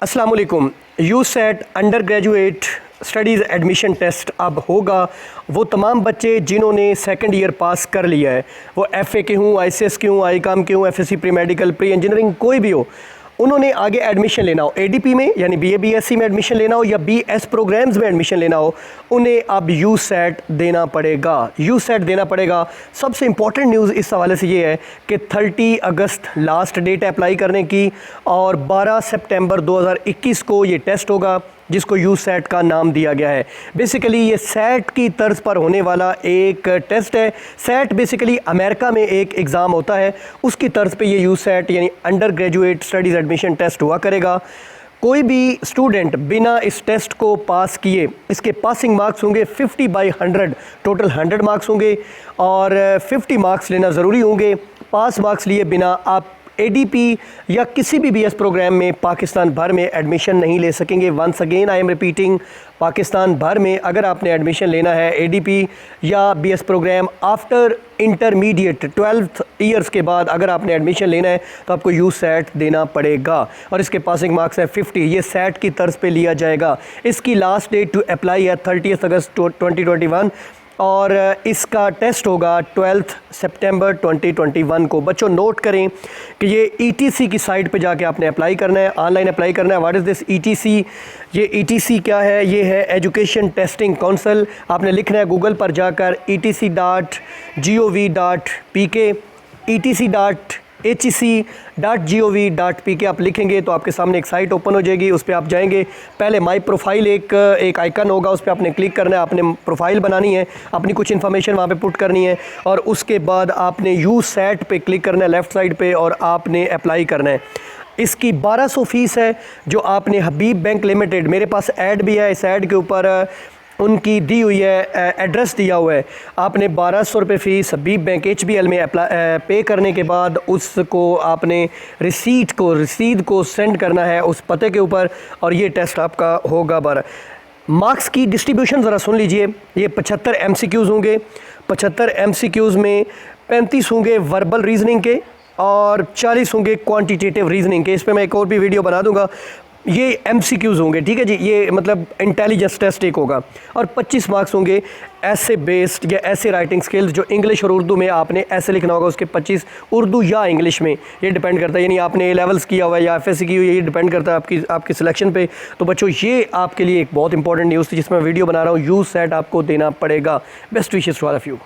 अस्सलाम वालेकुम। यूसेट undergraduate studies admission test अब होगा। वो तमाम बच्चे जिन्होंने सेकंड ईयर पास कर लिया है, वो एफए के हों, आईसीएस के हों, आईकाम के हों, FSc pre medical, pre engineering, कोई भी हो, उन्होंने आगे एडमिशन लेना हो, एडीपी में यानी बीए बीएससी में एडमिशन लेना हो या बीएस प्रोग्राम्स में एडमिशन लेना हो, उन्हें अब यूसेट देना पड़ेगा। यूसेट देना पड़ेगा। सबसे इंपॉर्टेंट न्यूज़ इस हवाले से ये है कि 30 अगस्त लास्ट डेट है अप्लाई करने की और 12 सितंबर 2021 को ये टेस्ट होगा जिसको यूसेट का नाम दिया गया है। बेसिकली ये सेट की तर्ज पर होने वाला एक टेस्ट है। सेट बेसिकली अमेरिका में एक एग्ज़ाम होता है, उसकी तर्ज पे ये यूसेट यानी undergraduate studies admission test हुआ करेगा। कोई भी स्टूडेंट बिना इस टेस्ट को पास किए, इसके पासिंग मार्क्स होंगे 50/100, टोटल 100 मार्क्स होंगे और 50 मार्क्स लेना ज़रूरी होंगे। पास मार्क्स लिए बिना आप एडीपी या किसी भी बीएस प्रोग्राम में पाकिस्तान भर में एडमिशन नहीं ले सकेंगे। Once again I am repeating, Pakistan भर में अगर आपने एडमिशन लेना है एडीपी या BS programme after intermediate 12th years के बाद अगर आपने एडमिशन लेना है तो आपको यूसेट देना पड़ेगा और इसके पासिंग मार्क्स है 50। ये सेट की तर्ज पे लिया जाएगा। इसकी लास्ट डेट टू अप्लाई है 30 अगस्त 2021 और इसका टेस्ट होगा 12 सितंबर 2021 को। बच्चों नोट करें कि ये ईटीसी की साइट पे जाके आपने अप्लाई करना है, ऑनलाइन अप्लाई करना है। What is this etc? ये ईटीसी क्या है? ये है एजुकेशन टेस्टिंग काउंसिल। आपने लिखना है गूगल पर जाकर etc.gov.pk, etc.hec.gov.pk आप लिखेंगे तो आपके सामने एक साइट ओपन हो जाएगी। उस पर आप जाएंगे, पहले माई प्रोफाइल एक आइकन होगा, उस पर आपने क्लिक करना है। आपने प्रोफाइल बनानी है, अपनी कुछ इन्फॉर्मेशन वहाँ पे पुट करनी है और उसके बाद आपने यूसेट पे क्लिक करना है लेफ़्ट साइड पे और आपने अप्लाई करना है। इसकी 1200 फ़ीस है जो आपने हबीब बैंक लिमिटेड, मेरे पास ऐड भी है, इस ऐड के ऊपर उनकी दी हुई है, एड्रेस दिया हुआ है। आपने 1200 रुपये फ़ीस हबीब बैंक HBL में पे करने के बाद उसको आपने रसीद को सेंड करना है उस पते के ऊपर और ये टेस्ट आपका होगा। मार्क्स की डिस्ट्रीब्यूशन ज़रा सुन लीजिए। ये 75 MCQs होंगे। 75 MCQs में 35 होंगे वर्बल रीजनिंग के और 40 होंगे क्वांटिटेटिव रीजनिंग के। इस पर मैं एक और भी वीडियो बना दूंगा। ये MCQs होंगे, ठीक है जी। ये मतलब इंटेलिजेंस टेस्ट एक होगा और 25 मार्क्स होंगे ऐसे बेस्ड या ऐसे राइटिंग स्किल्स जो इंग्लिश और उर्दू में आपने ऐसे लिखना होगा, उसके 25 उर्दू या इंग्लिश में, ये डिपेंड करता है। यानी आपने लेवल्स किया हुआ है या एफएससी की हुई है, ये डिपेंड करता है आपकी सिलेक्शन पे। तो बच्चों ये आपके लिए एक बहुत इंपॉर्टेंट न्यूज़ थी जिसमें वीडियो बना रहा हूँ। यूसेट आपको देना पड़ेगा। Best wishes to all of you.